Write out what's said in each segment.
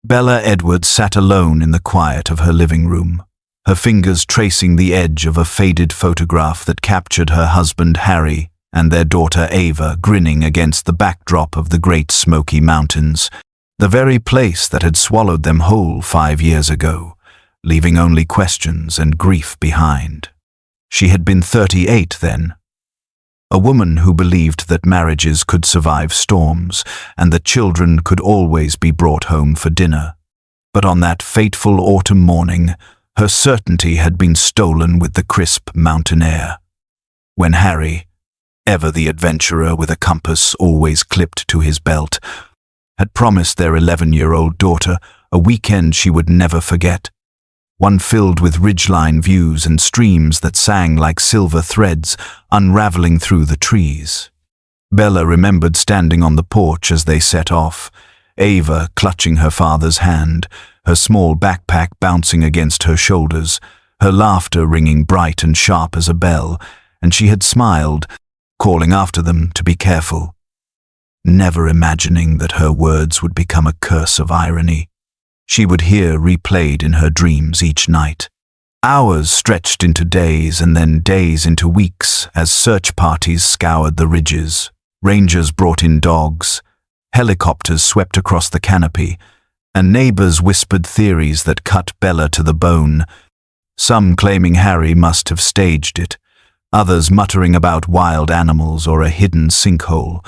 Bella Edwards sat alone in the quiet of her living room, her fingers tracing the edge of a faded photograph that captured her husband Harry and their daughter Ava grinning against the backdrop of the Great Smoky Mountains, the very place that had swallowed them whole 5 years ago, leaving only questions and grief behind. She had been 38 then, a woman who believed that marriages could survive storms and that children could always be brought home for dinner. But on that fateful autumn morning, her certainty had been stolen with the crisp mountain air. When Harry, ever the adventurer with a compass always clipped to his belt, had promised their 11-year-old daughter a weekend she would never forget, one filled with ridgeline views and streams that sang like silver threads unraveling through the trees. Bella remembered standing on the porch as they set off, Ava clutching her father's hand, her small backpack bouncing against her shoulders, her laughter ringing bright and sharp as a bell, and she had smiled, calling after them to be careful, never imagining that her words would become a curse of irony she would hear replayed in her dreams each night. Hours stretched into days and then days into weeks as search parties scoured the ridges, rangers brought in dogs, helicopters swept across the canopy, and neighbors whispered theories that cut Bella to the bone, some claiming Harry must have staged it, others muttering about wild animals or a hidden sinkhole,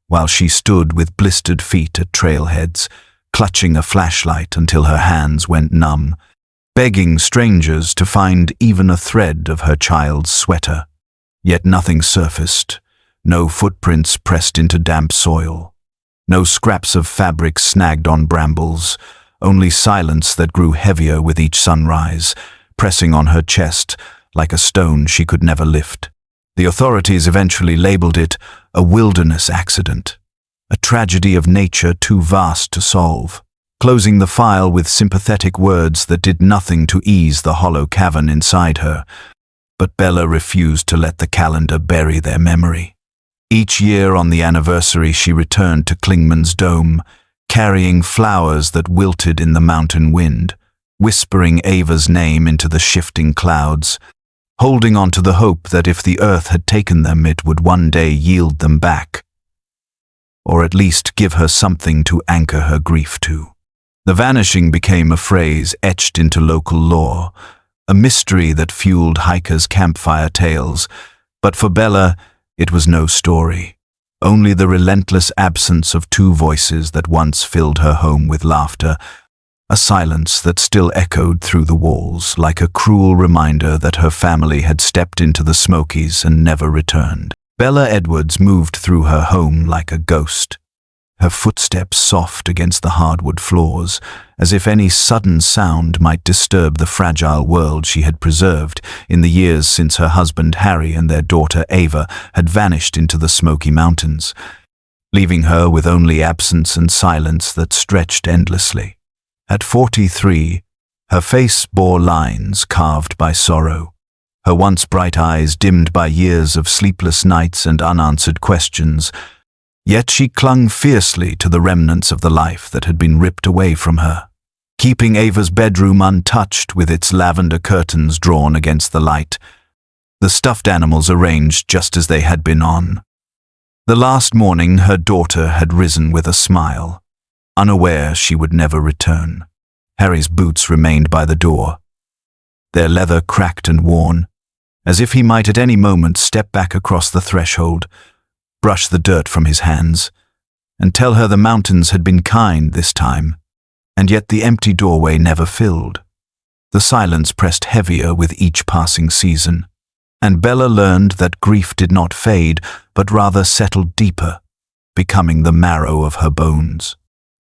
while she stood with blistered feet at trailheads, clutching a flashlight until her hands went numb, begging strangers to find even a thread of her child's sweater. Yet nothing surfaced, no footprints pressed into damp soil, no scraps of fabric snagged on brambles, only silence that grew heavier with each sunrise, pressing on her chest like a stone she could never lift. The authorities eventually labeled it a wilderness accident, a tragedy of nature too vast to solve, closing the file with sympathetic words that did nothing to ease the hollow cavern inside her. But Bella refused to let the calendar bury their memory. Each year on the anniversary she returned to Klingman's dome, carrying flowers that wilted in the mountain wind, whispering Ava's name into the shifting clouds, holding on to the hope that if the earth had taken them it would one day yield them back, or at least give her something to anchor her grief to. The vanishing became a phrase etched into local lore, a mystery that fueled hikers' campfire tales, but for Bella, it was no story, only the relentless absence of two voices that once filled her home with laughter, a silence that still echoed through the walls like a cruel reminder that her family had stepped into the Smokies and never returned. Bella Edwards moved through her home like a ghost, her footsteps soft against the hardwood floors, as if any sudden sound might disturb the fragile world she had preserved in the years since her husband Harry and their daughter Ava had vanished into the Smoky Mountains, leaving her with only absence and silence that stretched endlessly. At 43, her face bore lines carved by sorrow, her once bright eyes dimmed by years of sleepless nights and unanswered questions, yet she clung fiercely to the remnants of the life that had been ripped away from her, keeping Ava's bedroom untouched with its lavender curtains drawn against the light, the stuffed animals arranged just as they had been on. The last morning her daughter had risen with a smile, unaware she would never return. Harry's boots remained by the door, their leather cracked and worn, as if he might at any moment step back across the threshold, brush the dirt from his hands, and tell her the mountains had been kind this time, and yet the empty doorway never filled. The silence pressed heavier with each passing season, and Bella learned that grief did not fade, but rather settled deeper, becoming the marrow of her bones.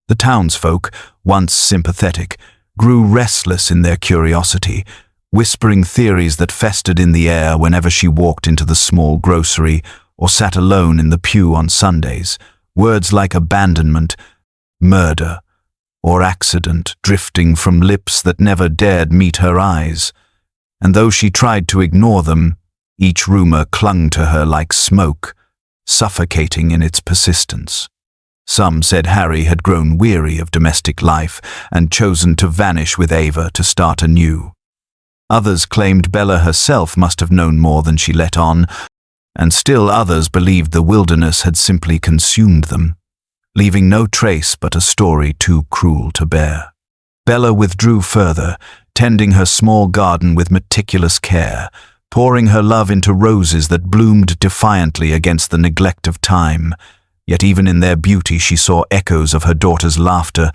The townsfolk, once sympathetic, grew restless in their curiosity, whispering theories that festered in the air whenever she walked into the small grocery or sat alone in the pew on Sundays. Words like abandonment, murder, or accident drifting from lips that never dared meet her eyes. And though she tried to ignore them, each rumor clung to her like smoke, suffocating in its persistence. Some said Harry had grown weary of domestic life and chosen to vanish with Ava to start anew. Others claimed Bella herself must have known more than she let on, and still others believed the wilderness had simply consumed them, leaving no trace but a story too cruel to bear. Bella withdrew further, tending her small garden with meticulous care, pouring her love into roses that bloomed defiantly against the neglect of time. Yet even in their beauty she saw echoes of her daughter's laughter,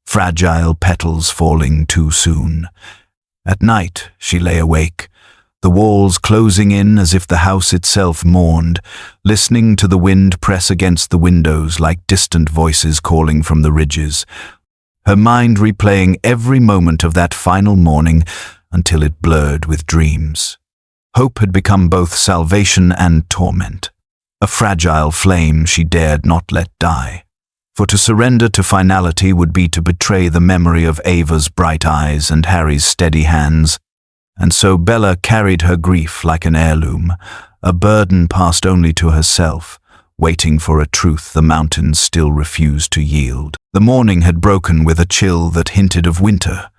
fragile petals falling too soon. At night she lay awake, the walls closing in as if the house itself mourned, listening to the wind press against the windows like distant voices calling from the ridges, her mind replaying every moment of that final morning until it blurred with dreams. Hope had become both salvation and torment, a fragile flame she dared not let die. For to surrender to finality would be to betray the memory of Ava's bright eyes and Harry's steady hands, and so Bella carried her grief like an heirloom, a burden passed only to herself, waiting for a truth the mountains still refused to yield. The morning had broken with a chill that hinted of winter,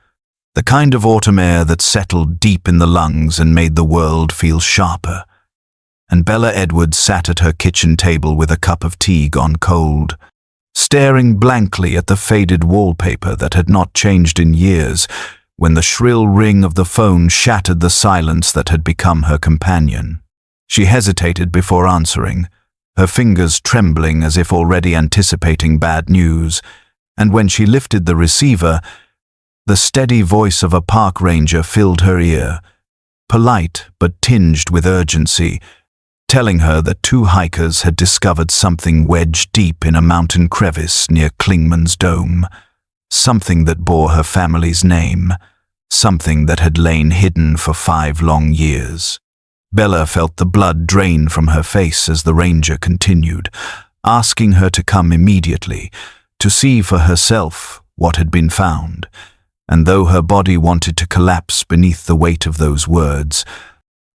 the kind of autumn air that settled deep in the lungs and made the world feel sharper. And Bella Edwards sat at her kitchen table with a cup of tea gone cold, staring blankly at the faded wallpaper that had not changed in years, when the shrill ring of the phone shattered the silence that had become her companion. She hesitated before answering, her fingers trembling as if already anticipating bad news, and when she lifted the receiver, the steady voice of a park ranger filled her ear, polite but tinged with urgency, telling her that 2 hikers had discovered something wedged deep in a mountain crevice near Klingman's Dome, something that bore her family's name, something that had lain hidden for 5 long years. Bella felt the blood drain from her face as the ranger continued, asking her to come immediately, to see for herself what had been found. And though her body wanted to collapse beneath the weight of those words,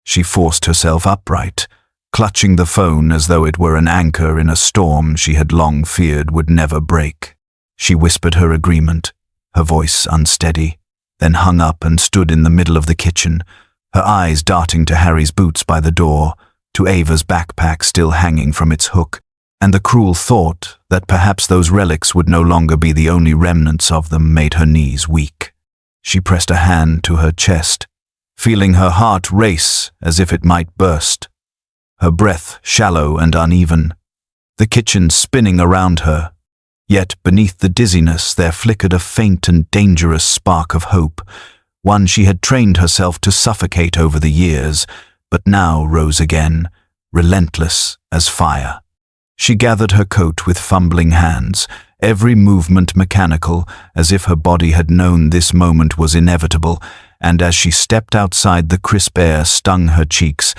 she forced herself upright, clutching the phone as though it were an anchor in a storm she had long feared would never break. She whispered her agreement, her voice unsteady, then hung up and stood in the middle of the kitchen, her eyes darting to Harry's boots by the door, to Ava's backpack still hanging from its hook, and the cruel thought that perhaps those relics would no longer be the only remnants of them made her knees weak. She pressed a hand to her chest, feeling her heart race as if it might burst, her breath shallow and uneven, the kitchen spinning around her. Yet beneath the dizziness there flickered a faint and dangerous spark of hope, one she had trained herself to suffocate over the years, but now rose again, relentless as fire. She gathered her coat with fumbling hands, every movement mechanical, as if her body had known this moment was inevitable, and as she stepped outside, the crisp air stung her cheeks,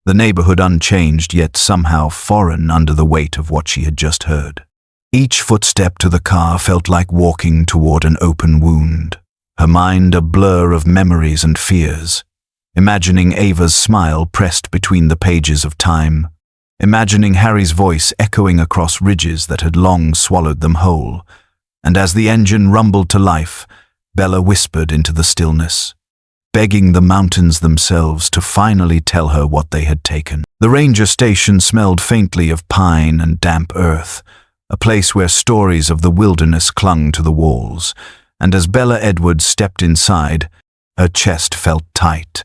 the neighborhood unchanged yet somehow foreign under the weight of what she had just heard. Each footstep to the car felt like walking toward an open wound, her mind a blur of memories and fears, imagining Ava's smile pressed between the pages of time, imagining Harry's voice echoing across ridges that had long swallowed them whole, and as the engine rumbled to life, Bella whispered into the stillness, begging the mountains themselves to finally tell her what they had taken. The ranger station smelled faintly of pine and damp earth, a place where stories of the wilderness clung to the walls, and as Bella Edwards stepped inside, her chest felt tight,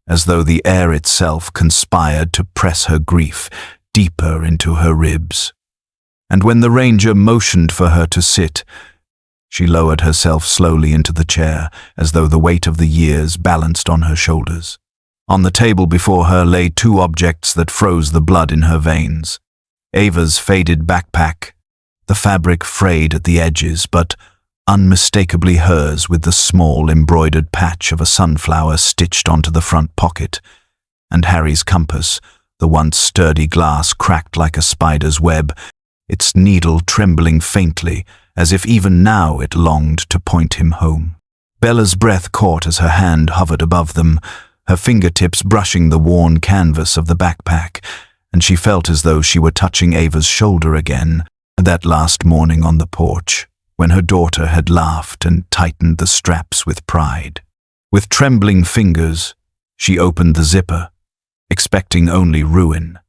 as though the air itself conspired to press her grief deeper into her ribs. And when the ranger motioned for her to sit, she lowered herself slowly into the chair, as though the weight of the years balanced on her shoulders. On the table before her lay 2 objects that froze the blood in her veins. Ava's faded backpack, the fabric frayed at the edges, but unmistakably hers, with the small embroidered patch of a sunflower stitched onto the front pocket, and Harry's compass, the once sturdy glass cracked like a spider's web, its needle trembling faintly, as if even now it longed to point him home. Bella's breath caught as her hand hovered above them, her fingertips brushing the worn canvas of the backpack, and she felt as though she were touching Ava's shoulder again, That last morning on the porch, when her daughter had laughed and tightened the straps with pride. With trembling fingers, she opened the zipper, expecting only ruin.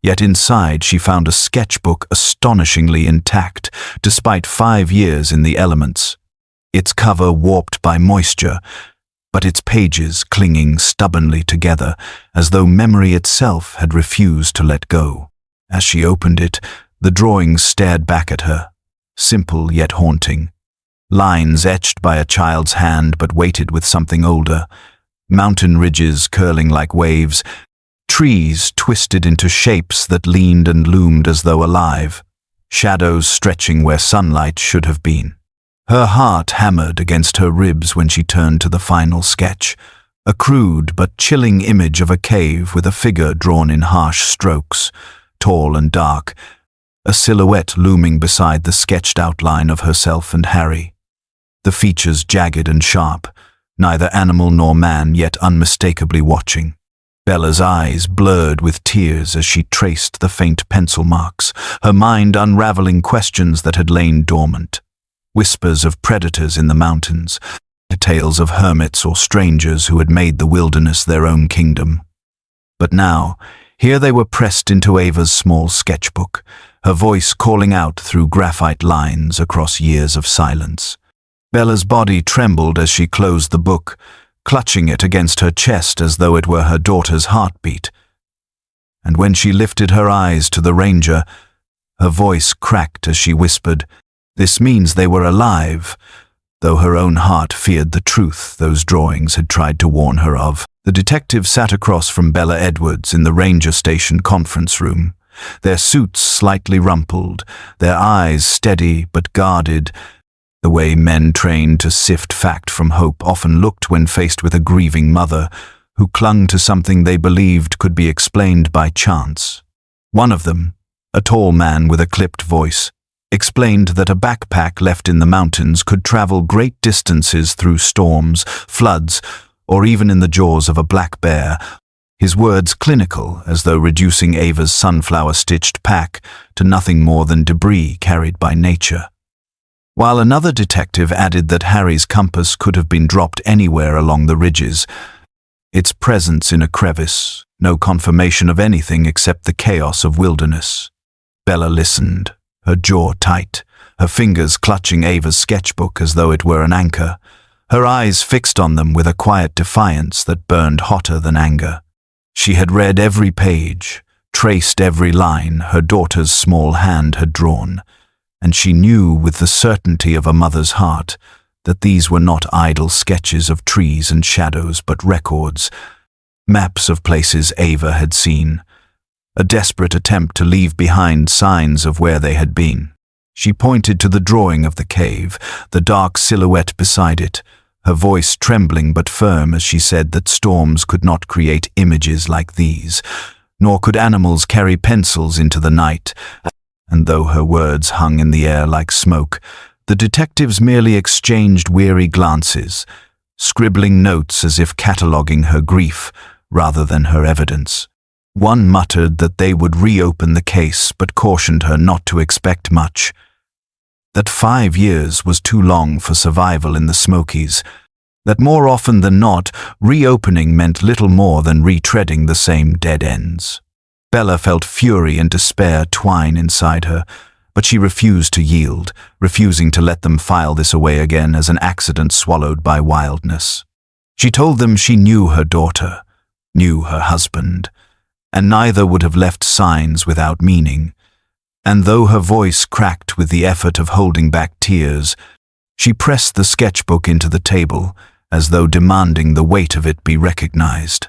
Yet inside she found a sketchbook astonishingly intact, despite 5 years in the elements. Its cover warped by moisture, but its pages clinging stubbornly together, as though memory itself had refused to let go. As she opened it, the drawings stared back at her, simple yet haunting. Lines etched by a child's hand but weighted with something older, mountain ridges curling like waves, trees twisted into shapes that leaned and loomed as though alive, shadows stretching where sunlight should have been. Her heart hammered against her ribs when she turned to the final sketch, a crude but chilling image of a cave with a figure drawn in harsh strokes, tall and dark, a silhouette looming beside the sketched outline of herself and Harry. The features jagged and sharp, neither animal nor man, yet unmistakably watching. Bella's eyes blurred with tears as she traced the faint pencil marks, her mind unraveling questions that had lain dormant. Whispers of predators in the mountains, tales of hermits or strangers who had made the wilderness their own kingdom. But now, here they were pressed into Ava's small sketchbook, her voice calling out through graphite lines across years of silence. Bella's body trembled as she closed the book, clutching it against her chest as though it were her daughter's heartbeat. And when she lifted her eyes to the ranger, her voice cracked as she whispered, "This means they were alive," though her own heart feared the truth those drawings had tried to warn her of. The detective sat across from Bella Edwards in the ranger station conference room, their suits slightly rumpled, their eyes steady but guarded, the way men trained to sift fact from hope often looked when faced with a grieving mother who clung to something they believed could be explained by chance. One of them, a tall man with a clipped voice, explained that a backpack left in the mountains could travel great distances through storms, floods, or even in the jaws of a black bear, his words clinical, as though reducing Ava's sunflower-stitched pack to nothing more than debris carried by nature. While another detective added that Harry's compass could have been dropped anywhere along the ridges, its presence in a crevice, no confirmation of anything except the chaos of wilderness. Bella listened, her jaw tight, her fingers clutching Ava's sketchbook as though it were an anchor, her eyes fixed on them with a quiet defiance that burned hotter than anger. She had read every page, traced every line her daughter's small hand had drawn, and she knew with the certainty of a mother's heart that these were not idle sketches of trees and shadows but records, maps of places Ava had seen, a desperate attempt to leave behind signs of where they had been. She pointed to the drawing of the cave, the dark silhouette beside it, her voice trembling but firm as she said that storms could not create images like these, nor could animals carry pencils into the night. And though her words hung in the air like smoke, the detectives merely exchanged weary glances, scribbling notes as if cataloguing her grief rather than her evidence. One muttered that they would reopen the case but cautioned her not to expect much. That 5 years was too long for survival in the Smokies, that more often than not, reopening meant little more than retreading the same dead ends. Bella felt fury and despair twine inside her, but she refused to yield, refusing to let them file this away again as an accident swallowed by wildness. She told them she knew her daughter, knew her husband, and neither would have left signs without meaning. And though her voice cracked with the effort of holding back tears, she pressed the sketchbook into the table, as though demanding the weight of it be recognized.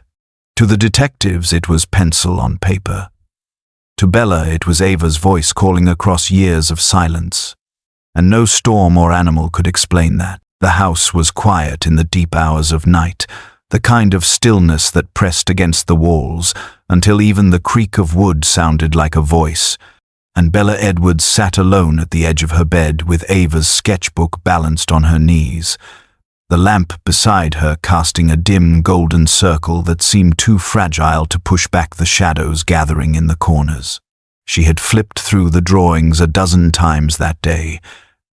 To the detectives it was pencil on paper. To Bella it was Ava's voice calling across years of silence. And no storm or animal could explain that. The house was quiet in the deep hours of night, the kind of stillness that pressed against the walls, until even the creak of wood sounded like a voice, and Bella Edwards sat alone at the edge of her bed with Ava's sketchbook balanced on her knees, the lamp beside her casting a dim golden circle that seemed too fragile to push back the shadows gathering in the corners. She had flipped through the drawings a dozen times that day,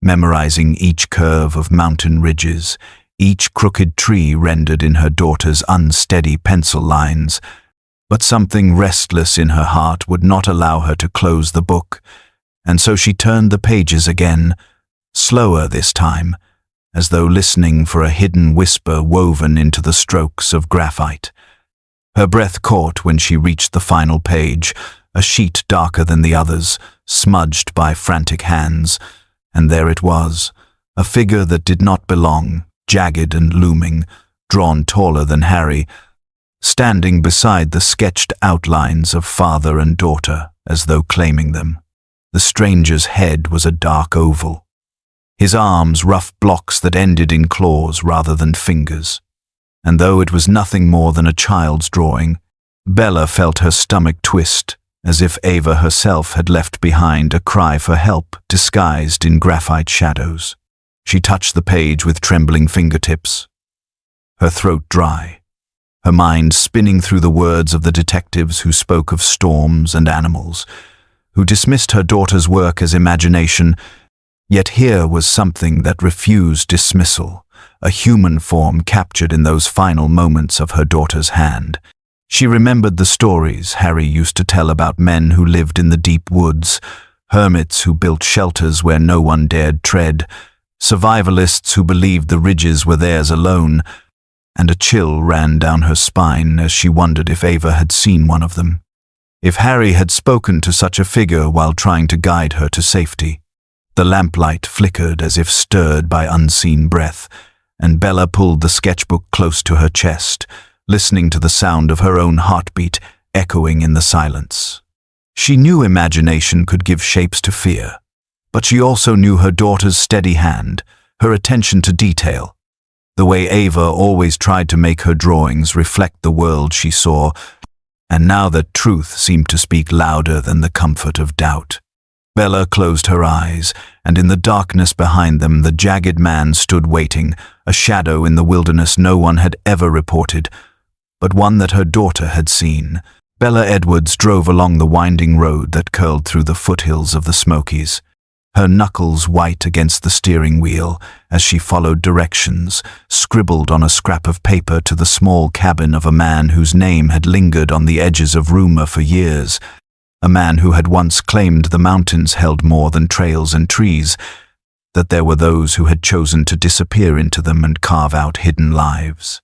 memorizing each curve of mountain ridges, each crooked tree rendered in her daughter's unsteady pencil lines. But something restless in her heart would not allow her to close the book, and so she turned the pages again, slower this time, as though listening for a hidden whisper woven into the strokes of graphite. Her breath caught when she reached the final page, a sheet darker than the others, smudged by frantic hands, and there it was, a figure that did not belong, jagged and looming, drawn taller than Harry, standing beside the sketched outlines of father and daughter, as though claiming them. The stranger's head was a dark oval, his arms rough blocks that ended in claws rather than fingers. And though it was nothing more than a child's drawing, Bella felt her stomach twist, as if Ava herself had left behind a cry for help disguised in graphite shadows. She touched the page with trembling fingertips, her throat dry, her mind spinning through the words of the detectives who spoke of storms and animals, who dismissed her daughter's work as imagination. Yet here was something that refused dismissal, a human form captured in those final moments of her daughter's hand. She remembered the stories Harry used to tell about men who lived in the deep woods, hermits who built shelters where no one dared tread, survivalists who believed the ridges were theirs alone, and a chill ran down her spine as she wondered if Ava had seen one of them. If Harry had spoken to such a figure while trying to guide her to safety. The lamplight flickered as if stirred by unseen breath, and Bella pulled the sketchbook close to her chest, listening to the sound of her own heartbeat echoing in the silence. She knew imagination could give shapes to fear, but she also knew her daughter's steady hand, her attention to detail, the way Ava always tried to make her drawings reflect the world she saw, and now that truth seemed to speak louder than the comfort of doubt. Bella closed her eyes, and in the darkness behind them the jagged man stood waiting, a shadow in the wilderness no one had ever reported, but one that her daughter had seen. Bella Edwards drove along the winding road that curled through the foothills of the Smokies, her knuckles white against the steering wheel as she followed directions, scribbled on a scrap of paper to the small cabin of a man whose name had lingered on the edges of rumor for years, a man who had once claimed the mountains held more than trails and trees, that there were those who had chosen to disappear into them and carve out hidden lives.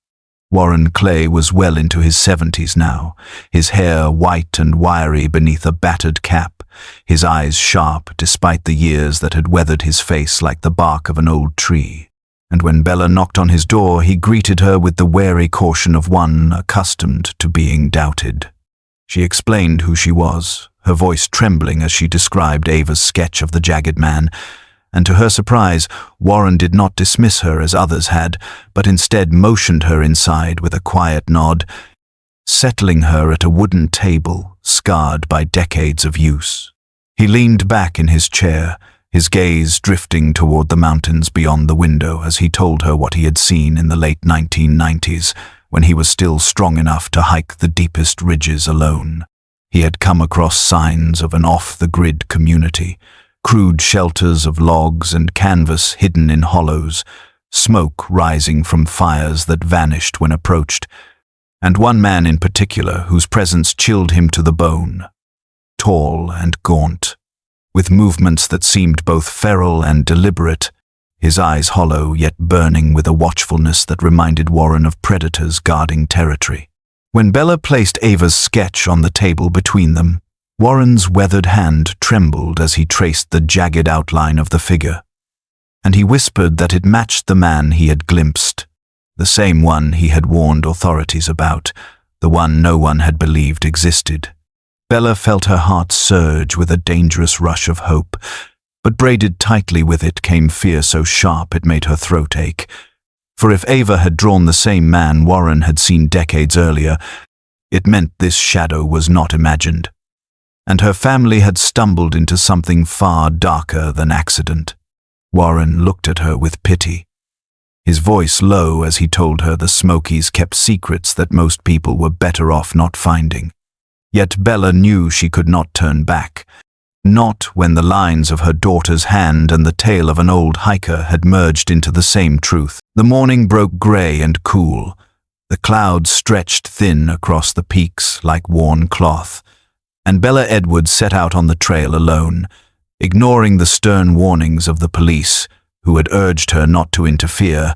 Warren Clay was well into his 70s now, his hair white and wiry beneath a battered cap, his eyes sharp despite the years that had weathered his face like the bark of an old tree. And when Bella knocked on his door, he greeted her with the wary caution of one accustomed to being doubted. She explained who she was, her voice trembling as she described Ava's sketch of the jagged man, and to her surprise, Warren did not dismiss her as others had, but instead motioned her inside with a quiet nod, settling her at a wooden table scarred by decades of use. He leaned back in his chair, his gaze drifting toward the mountains beyond the window as he told her what he had seen in the late 1990s, when he was still strong enough to hike the deepest ridges alone. He had come across signs of an off-the-grid community, crude shelters of logs and canvas hidden in hollows, smoke rising from fires that vanished when approached, and one man in particular whose presence chilled him to the bone. Tall and gaunt, with movements that seemed both feral and deliberate, his eyes hollow yet burning with a watchfulness that reminded Warren of predators guarding territory. When Bella placed Ava's sketch on the table between them, Warren's weathered hand trembled as he traced the jagged outline of the figure, and he whispered that it matched the man he had glimpsed, the same one he had warned authorities about, the one no one had believed existed. Bella felt her heart surge with a dangerous rush of hope, but braided tightly with it came fear so sharp it made her throat ache. For if Ava had drawn the same man Warren had seen decades earlier, it meant this shadow was not imagined, and her family had stumbled into something far darker than accident. Warren looked at her with pity, his voice low as he told her the Smokies kept secrets that most people were better off not finding. Yet Bella knew she could not turn back. Not when the lines of her daughter's hand and the tale of an old hiker had merged into the same truth. The morning broke grey and cool. The clouds stretched thin across the peaks like worn cloth, and Bella Edwards set out on the trail alone, ignoring the stern warnings of the police, who had urged her not to interfere,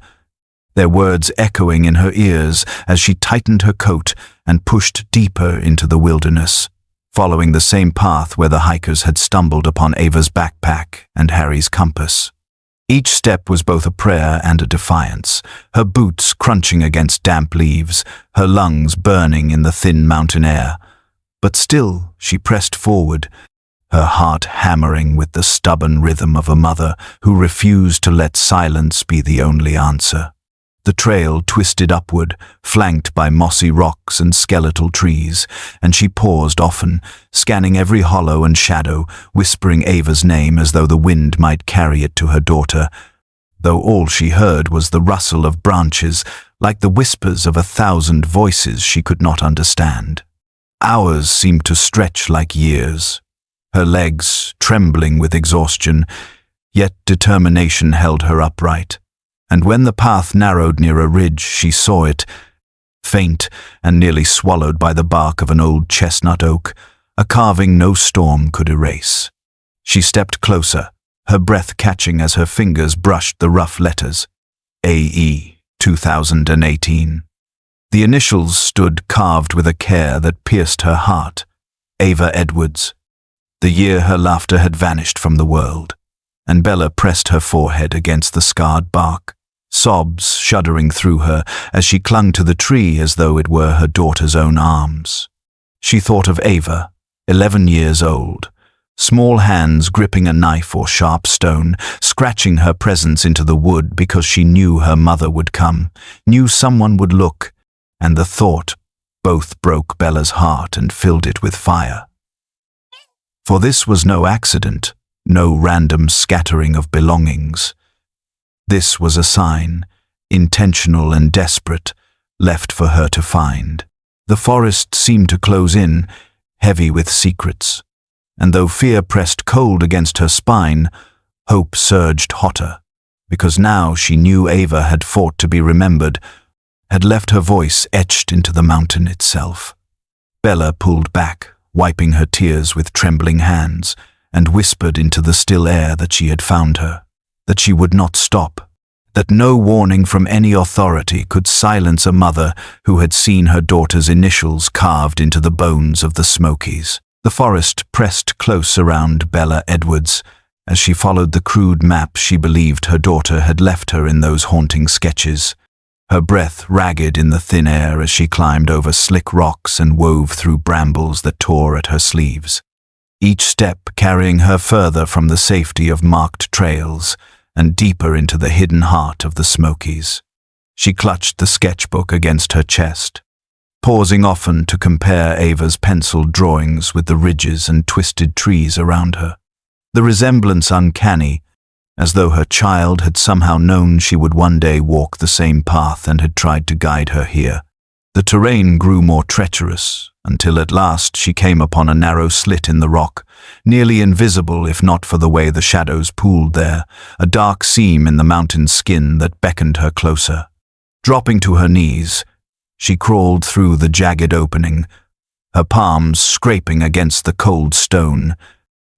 their words echoing in her ears as she tightened her coat and pushed deeper into the wilderness, following the same path where the hikers had stumbled upon Ava's backpack and Harry's compass. Each step was both a prayer and a defiance, her boots crunching against damp leaves, her lungs burning in the thin mountain air. But still she pressed forward, her heart hammering with the stubborn rhythm of a mother who refused to let silence be the only answer. The trail twisted upward, flanked by mossy rocks and skeletal trees, and she paused often, scanning every hollow and shadow, whispering Ava's name as though the wind might carry it to her daughter, though all she heard was the rustle of branches, like the whispers of 1,000 voices she could not understand. Hours seemed to stretch like years, her legs trembling with exhaustion, yet determination held her upright. And when the path narrowed near a ridge, she saw it, faint and nearly swallowed by the bark of an old chestnut oak, a carving no storm could erase. She stepped closer, her breath catching as her fingers brushed the rough letters. A.E. 2018. The initials stood carved with a care that pierced her heart. Ava Edwards. The year her laughter had vanished from the world, and Bella pressed her forehead against the scarred bark, sobs shuddering through her as she clung to the tree as though it were her daughter's own arms. She thought of Ava, 11 years old, small hands gripping a knife or sharp stone, scratching her presence into the wood because she knew her mother would come, knew someone would look, and the thought both broke Bella's heart and filled it with fire. For this was no accident, no random scattering of belongings. This was a sign, intentional and desperate, left for her to find. The forest seemed to close in, heavy with secrets, and though fear pressed cold against her spine, hope surged hotter, because now she knew Ava had fought to be remembered, had left her voice etched into the mountain itself. Bella pulled back, wiping her tears with trembling hands, and whispered into the still air that she had found her, that she would not stop, that no warning from any authority could silence a mother who had seen her daughter's initials carved into the bones of the Smokies. The forest pressed close around Bella Edwards as she followed the crude map she believed her daughter had left her in those haunting sketches, her breath ragged in the thin air as she climbed over slick rocks and wove through brambles that tore at her sleeves, each step carrying her further from the safety of marked trails and deeper into the hidden heart of the Smokies. She clutched the sketchbook against her chest, pausing often to compare Ava's penciled drawings with the ridges and twisted trees around her, the resemblance uncanny, as though her child had somehow known she would one day walk the same path and had tried to guide her here. The terrain grew more treacherous, until at last she came upon a narrow slit in the rock, nearly invisible if not for the way the shadows pooled there, a dark seam in the mountain skin that beckoned her closer. Dropping to her knees, she crawled through the jagged opening, her palms scraping against the cold stone,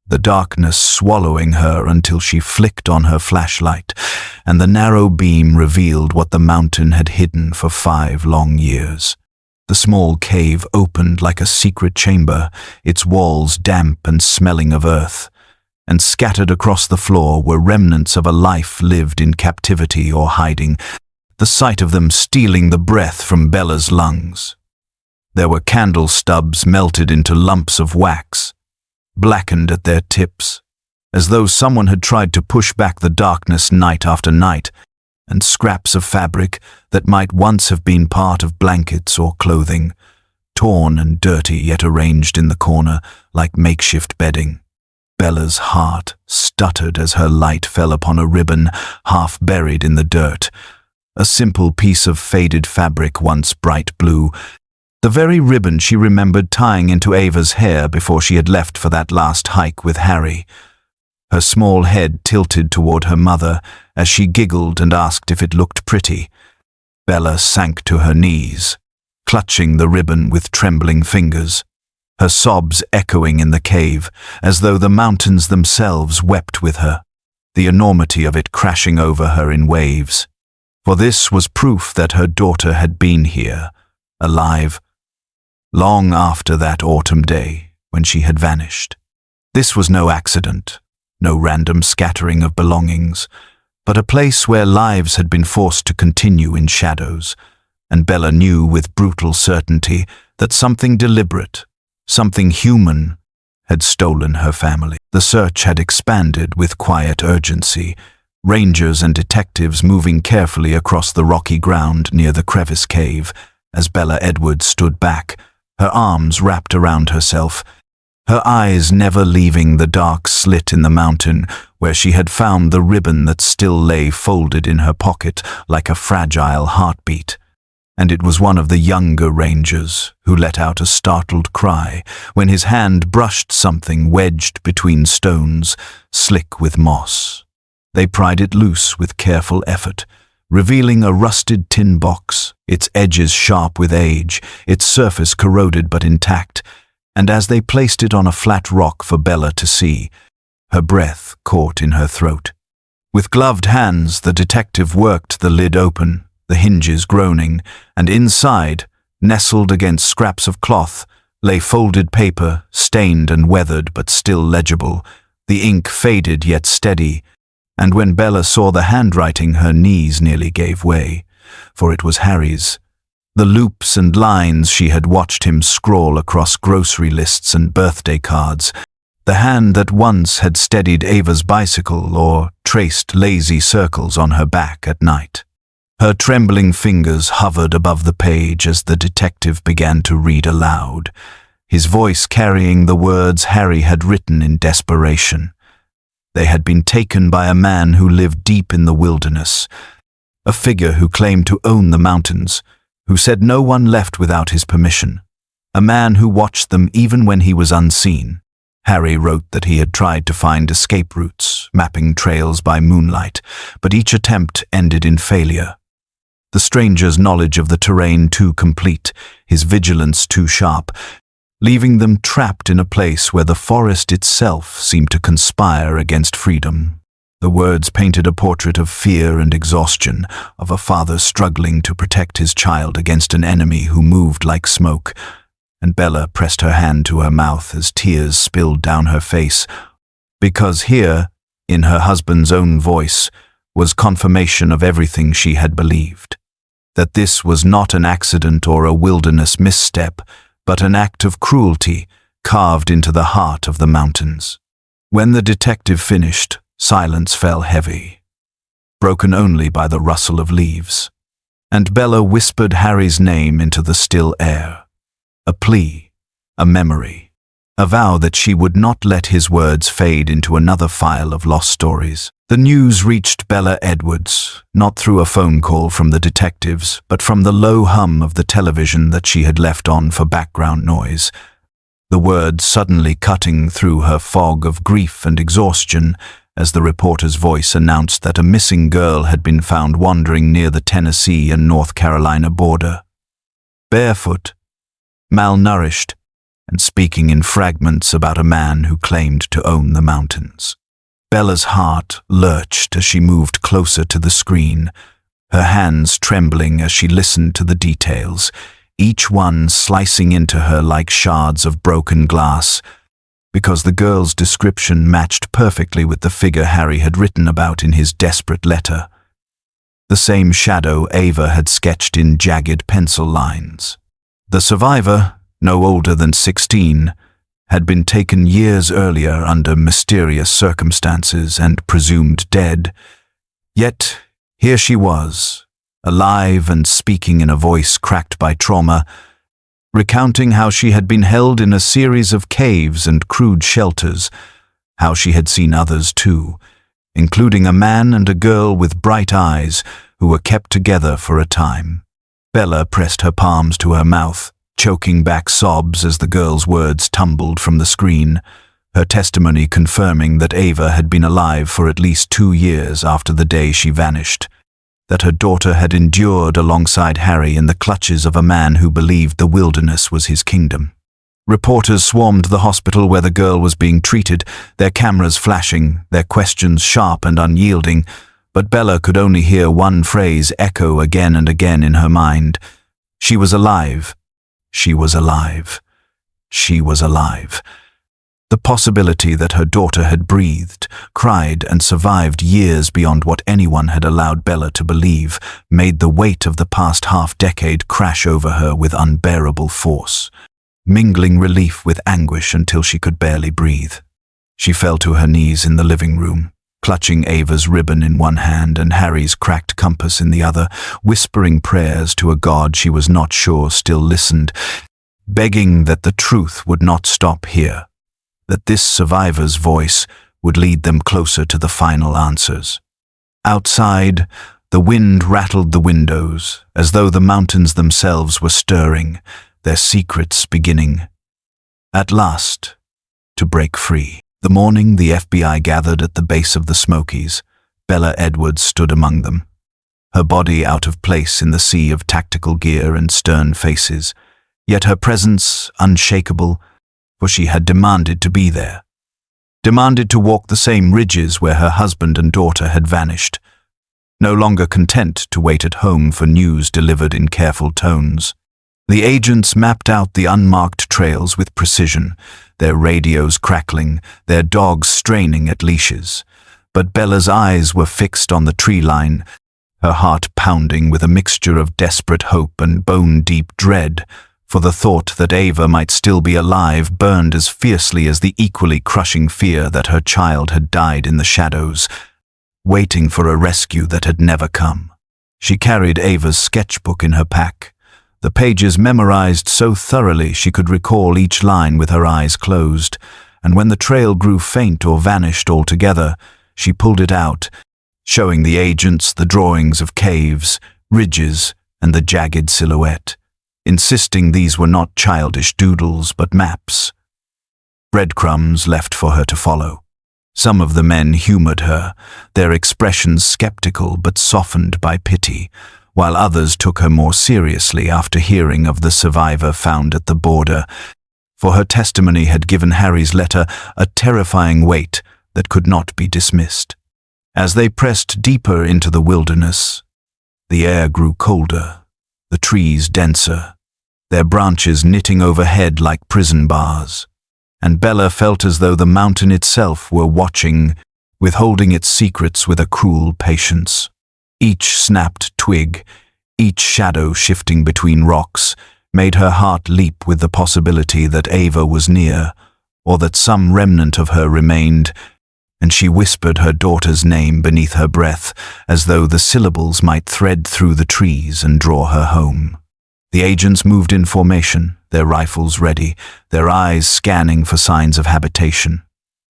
the darkness swallowing her until she flicked on her flashlight, and the narrow beam revealed what the mountain had hidden for 5 long years. The small cave opened like a secret chamber, its walls damp and smelling of earth, and scattered across the floor were remnants of a life lived in captivity or hiding, the sight of them stealing the breath from Bella's lungs. There were candle stubs melted into lumps of wax, blackened at their tips, as though someone had tried to push back the darkness night after night, and scraps of fabric that might once have been part of blankets or clothing, torn and dirty yet arranged in the corner like makeshift bedding. Bella's heart stuttered as her light fell upon a ribbon half buried in the dirt, a simple piece of faded fabric once bright blue, The very ribbon she remembered tying into Ava's hair before she had left for that last hike with Harry. Her small head tilted toward her mother as she giggled and asked if it looked pretty. Bella sank to her knees, clutching the ribbon with trembling fingers, her sobs echoing in the cave as though the mountains themselves wept with her, the enormity of it crashing over her in waves. For this was proof that her daughter had been here, alive, long after that autumn day when she had vanished. This was no accident, no random scattering of belongings, but a place where lives had been forced to continue in shadows, and Bella knew with brutal certainty that something deliberate, something human, had stolen her family. The search had expanded with quiet urgency, rangers and detectives moving carefully across the rocky ground near the Crevice cave as Bella Edwards stood back, her arms wrapped around herself, her eyes never leaving the dark slit in the mountain where she had found the ribbon that still lay folded in her pocket like a fragile heartbeat. And it was one of the younger rangers who let out a startled cry when his hand brushed something wedged between stones, slick with moss. They pried it loose with careful effort, revealing a rusted tin box, its edges sharp with age, its surface corroded but intact, and as they placed it on a flat rock for Bella to see, her breath caught in her throat. With gloved hands, the detective worked the lid open, the hinges groaning, and inside, nestled against scraps of cloth, lay folded paper, stained and weathered but still legible, the ink faded yet steady, and when Bella saw the handwriting, her knees nearly gave way, for it was Harry's. The loops and lines she had watched him scrawl across grocery lists and birthday cards, the hand that once had steadied Ava's bicycle or traced lazy circles on her back at night. Her trembling fingers hovered above the page as the detective began to read aloud, his voice carrying the words Harry had written in desperation. They had been taken by a man who lived deep in the wilderness, a figure who claimed to own the mountains, who said no one left without his permission, a man who watched them even when he was unseen. Harry wrote that he had tried to find escape routes, mapping trails by moonlight, but each attempt ended in failure. The stranger's knowledge of the terrain too complete, his vigilance too sharp, leaving them trapped in a place where the forest itself seemed to conspire against freedom. The words painted a portrait of fear and exhaustion, of a father struggling to protect his child against an enemy who moved like smoke, and Bella pressed her hand to her mouth as tears spilled down her face, because here, in her husband's own voice, was confirmation of everything she had believed. That this was not an accident or a wilderness misstep, but an act of cruelty carved into the heart of the mountains. When the detective finished, silence fell heavy, broken only by the rustle of leaves, and Bella whispered Harry's name into the still air. A plea, a memory, a vow that she would not let his words fade into another file of lost stories. The news reached Bella Edwards, not through a phone call from the detectives, but from the low hum of the television that she had left on for background noise, the words suddenly cutting through her fog of grief and exhaustion as the reporter's voice announced that a missing girl had been found wandering near the Tennessee and North Carolina border. Barefoot, malnourished, and speaking in fragments about a man who claimed to own the mountains. Bella's heart lurched as she moved closer to the screen, her hands trembling as she listened to the details, each one slicing into her like shards of broken glass, because the girl's description matched perfectly with the figure Harry had written about in his desperate letter. The same shadow Ava had sketched in jagged pencil lines. The survivor, no older than 16, had been taken years earlier under mysterious circumstances and presumed dead. Yet here she was, alive and speaking in a voice cracked by trauma, recounting how she had been held in a series of caves and crude shelters, how she had seen others too, including a man and a girl with bright eyes who were kept together for a time. Bella pressed her palms to her mouth, choking back sobs as the girl's words tumbled from the screen, her testimony confirming that Ava had been alive for at least 2 years after the day she vanished, that her daughter had endured alongside Harry in the clutches of a man who believed the wilderness was his kingdom. Reporters swarmed the hospital where the girl was being treated, their cameras flashing, their questions sharp and unyielding, but Bella could only hear one phrase echo again and again in her mind. She was alive. She was alive. She was alive. The possibility that her daughter had breathed, cried, and survived years beyond what anyone had allowed Bella to believe made the weight of the past half-decade crash over her with unbearable force, mingling relief with anguish until she could barely breathe. She fell to her knees in the living room, clutching Ava's ribbon in one hand and Harry's cracked compass in the other, whispering prayers to a God she was not sure still listened, begging that the truth would not stop here, that this survivor's voice would lead them closer to the final answers. Outside, the wind rattled the windows, as though the mountains themselves were stirring, their secrets beginning, at last, to break free. The morning the FBI gathered at the base of the Smokies, Bella Edwards stood among them, her body out of place in the sea of tactical gear and stern faces, yet her presence unshakable, for she had demanded to be there, demanded to walk the same ridges where her husband and daughter had vanished, no longer content to wait at home for news delivered in careful tones. The agents mapped out the unmarked trails with precision, their radios crackling, their dogs straining at leashes. But Bella's eyes were fixed on the tree line, her heart pounding with a mixture of desperate hope and bone-deep dread, for the thought that Ava might still be alive burned as fiercely as the equally crushing fear that her child had died in the shadows, waiting for a rescue that had never come. She carried Ava's sketchbook in her pack, the pages memorized so thoroughly she could recall each line with her eyes closed, and when the trail grew faint or vanished altogether, she pulled it out, showing the agents the drawings of caves, ridges, and the jagged silhouette, insisting these were not childish doodles but maps. Breadcrumbs left for her to follow. Some of the men humored her, their expressions skeptical but softened by pity, while others took her more seriously after hearing of the survivor found at the border, for her testimony had given Harry's letter a terrifying weight that could not be dismissed. As they pressed deeper into the wilderness, the air grew colder, the trees denser, their branches knitting overhead like prison bars, and Bella felt as though the mountain itself were watching, withholding its secrets with a cruel patience. Each snapped twig, each shadow shifting between rocks, made her heart leap with the possibility that Ava was near, or that some remnant of her remained, and she whispered her daughter's name beneath her breath, as though the syllables might thread through the trees and draw her home. The agents moved in formation, their rifles ready, their eyes scanning for signs of habitation,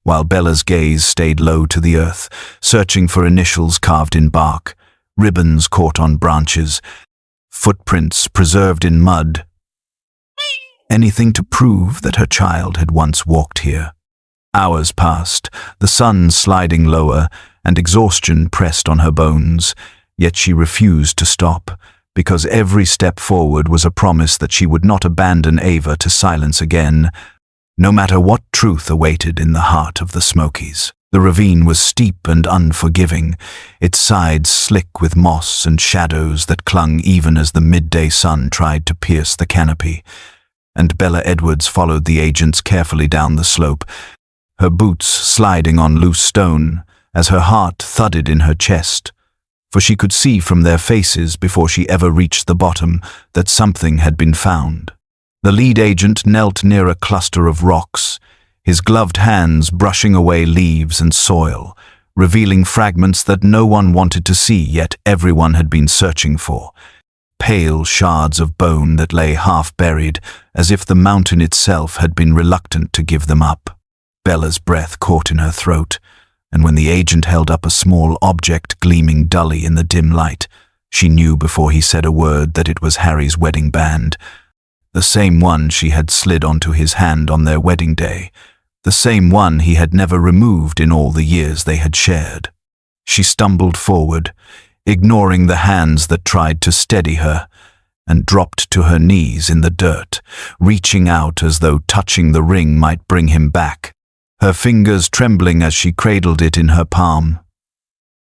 while Bella's gaze stayed low to the earth, searching for initials carved in bark, ribbons caught on branches, footprints preserved in mud. Anything to prove that her child had once walked here. Hours passed, the sun sliding lower, and exhaustion pressed on her bones, yet she refused to stop, because every step forward was a promise that she would not abandon Ava to silence again, no matter what truth awaited in the heart of the Smokies. The ravine was steep and unforgiving, its sides slick with moss and shadows that clung even as the midday sun tried to pierce the canopy, and Bella Edwards followed the agents carefully down the slope, her boots sliding on loose stone as her heart thudded in her chest, for she could see from their faces before she ever reached the bottom that something had been found. The lead agent knelt near a cluster of rocks, his gloved hands brushing away leaves and soil, revealing fragments that no one wanted to see yet everyone had been searching for, pale shards of bone that lay half-buried, as if the mountain itself had been reluctant to give them up. Bella's breath caught in her throat, and when the agent held up a small object gleaming dully in the dim light, she knew before he said a word that it was Harry's wedding band, the same one she had slid onto his hand on their wedding day, the same one he had never removed in all the years they had shared. She stumbled forward, ignoring the hands that tried to steady her, and dropped to her knees in the dirt, reaching out as though touching the ring might bring him back, her fingers trembling as she cradled it in her palm,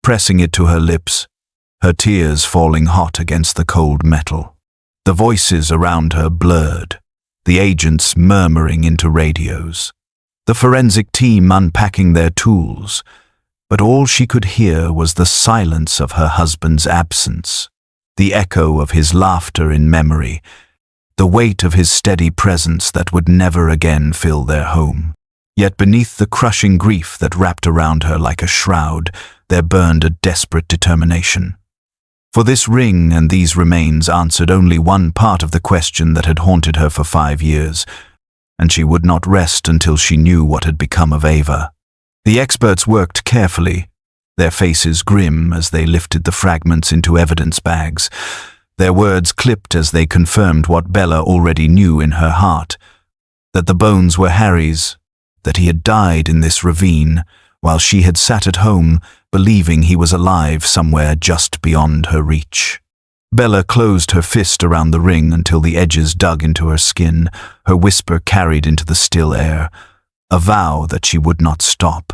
pressing it to her lips, her tears falling hot against the cold metal. The voices around her blurred, the agents murmuring into radios, the forensic team unpacking their tools, but all she could hear was the silence of her husband's absence, the echo of his laughter in memory, the weight of his steady presence that would never again fill their home. Yet beneath the crushing grief that wrapped around her like a shroud, there burned a desperate determination. For this ring and these remains answered only one part of the question that had haunted her for 5 years, and she would not rest until she knew what had become of Ava. The experts worked carefully, their faces grim as they lifted the fragments into evidence bags, their words clipped as they confirmed what Bella already knew in her heart, that the bones were Harry's, that he had died in this ravine, while she had sat at home, believing he was alive somewhere just beyond her reach. Bella closed her fist around the ring until the edges dug into her skin, her whisper carried into the still air, a vow that she would not stop.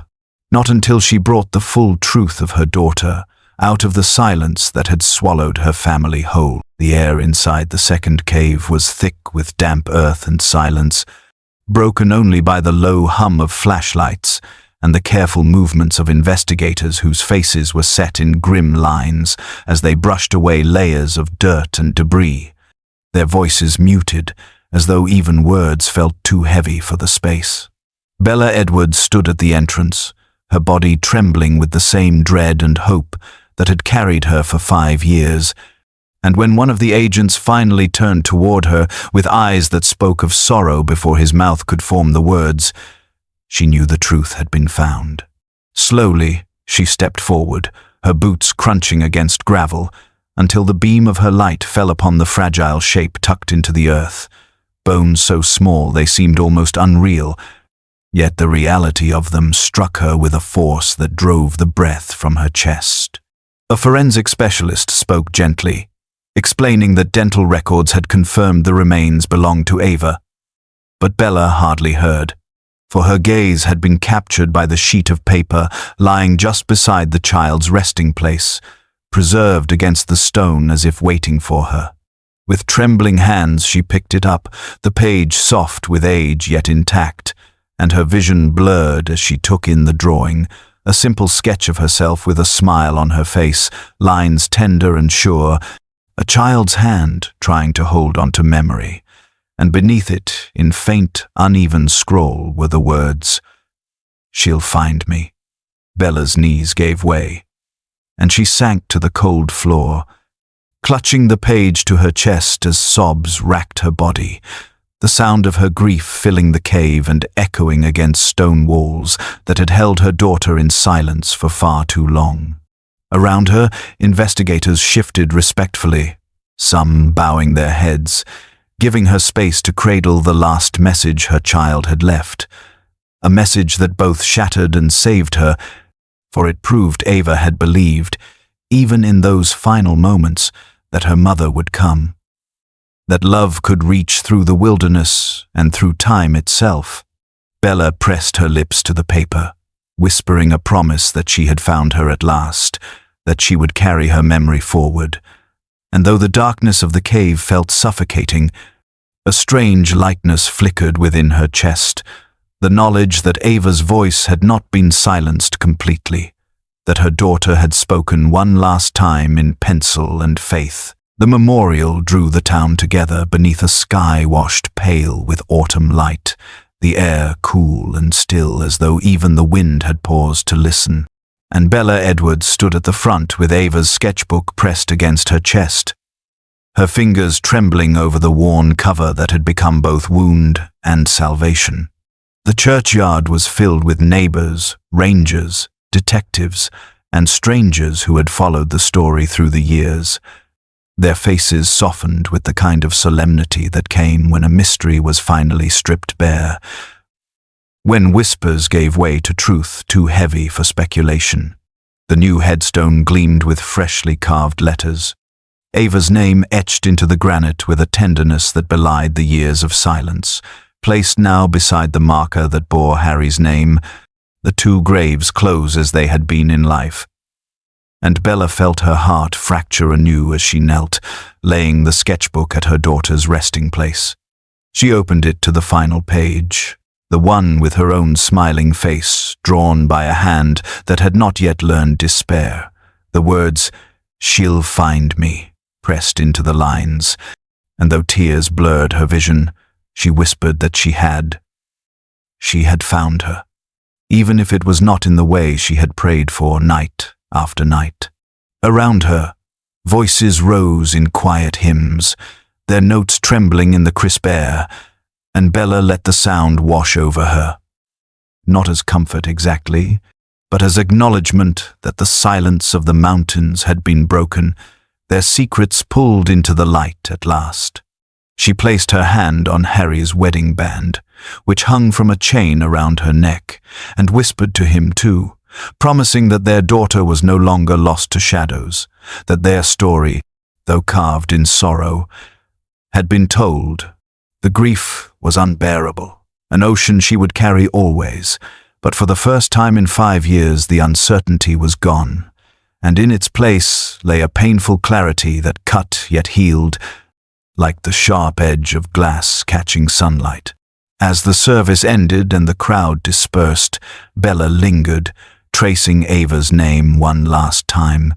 Not until she brought the full truth of her daughter out of the silence that had swallowed her family whole. The air inside the second cave was thick with damp earth and silence, broken only by the low hum of flashlights and the careful movements of investigators whose faces were set in grim lines as they brushed away layers of dirt and debris, their voices muted as though even words felt too heavy for the space. Bella Edwards stood at the entrance, her body trembling with the same dread and hope that had carried her for 5 years, and when one of the agents finally turned toward her with eyes that spoke of sorrow before his mouth could form the words, she knew the truth had been found. Slowly, she stepped forward, her boots crunching against gravel, until the beam of her light fell upon the fragile shape tucked into the earth, bones so small they seemed almost unreal, yet the reality of them struck her with a force that drove the breath from her chest. A forensic specialist spoke gently, explaining that dental records had confirmed the remains belonged to Ava. But Bella hardly heard, for her gaze had been captured by the sheet of paper lying just beside the child's resting place, preserved against the stone as if waiting for her. With trembling hands she picked it up, the page soft with age yet intact, and her vision blurred as she took in the drawing, a simple sketch of herself with a smile on her face, lines tender and sure, a child's hand trying to hold on to memory, and beneath it, in faint, uneven scroll, were the words, "She'll find me." Bella's knees gave way, and she sank to the cold floor, clutching the page to her chest as sobs racked her body, the sound of her grief filling the cave and echoing against stone walls that had held her daughter in silence for far too long. Around her, investigators shifted respectfully, some bowing their heads, giving her space to cradle the last message her child had left, a message that both shattered and saved her, for it proved Ava had believed, even in those final moments, that her mother would come, that love could reach through the wilderness and through time itself. Bella pressed her lips to the paper, whispering a promise that she had found her at last, that she would carry her memory forward. And though the darkness of the cave felt suffocating, a strange lightness flickered within her chest, the knowledge that Ava's voice had not been silenced completely, that her daughter had spoken one last time in pencil and faith. The memorial drew the town together beneath a sky washed pale with autumn light, the air cool and still as though even the wind had paused to listen. And Bella Edwards stood at the front with Ava's sketchbook pressed against her chest, her fingers trembling over the worn cover that had become both wound and salvation. The churchyard was filled with neighbors, rangers, detectives, and strangers who had followed the story through the years. Their faces softened with the kind of solemnity that came when a mystery was finally stripped bare, when whispers gave way to truth too heavy for speculation. The new headstone gleamed with freshly carved letters, Ava's name etched into the granite with a tenderness that belied the years of silence, placed now beside the marker that bore Harry's name. The two graves close as they had been in life, and Bella felt her heart fracture anew as she knelt, laying the sketchbook at her daughter's resting place. She opened it to the final page, the one with her own smiling face, drawn by a hand that had not yet learned despair. The words, "She'll find me," pressed into the lines, and though tears blurred her vision, she whispered that she had found her, even if it was not in the way she had prayed for night after night. Around her, voices rose in quiet hymns, their notes trembling in the crisp air, and Bella let the sound wash over her. Not as comfort exactly, but as acknowledgement that the silence of the mountains had been broken, their secrets pulled into the light at last. She placed her hand on Harry's wedding band, which hung from a chain around her neck, and whispered to him too, promising that their daughter was no longer lost to shadows, that their story, though carved in sorrow, had been told. The grief was unbearable, an ocean she would carry always, but for the first time in 5 years the uncertainty was gone, and in its place lay a painful clarity that cut yet healed, like the sharp edge of glass catching sunlight. As the service ended and the crowd dispersed, Bella lingered, tracing Ava's name one last time,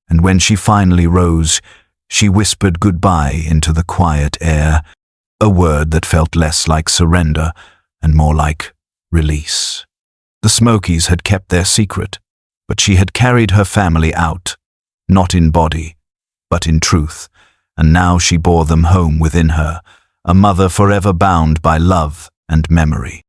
and when she finally rose, she whispered goodbye into the quiet air, a word that felt less like surrender and more like release. The Smokies had kept their secret, but she had carried her family out, not in body, but in truth, and now she bore them home within her, a mother forever bound by love and memory.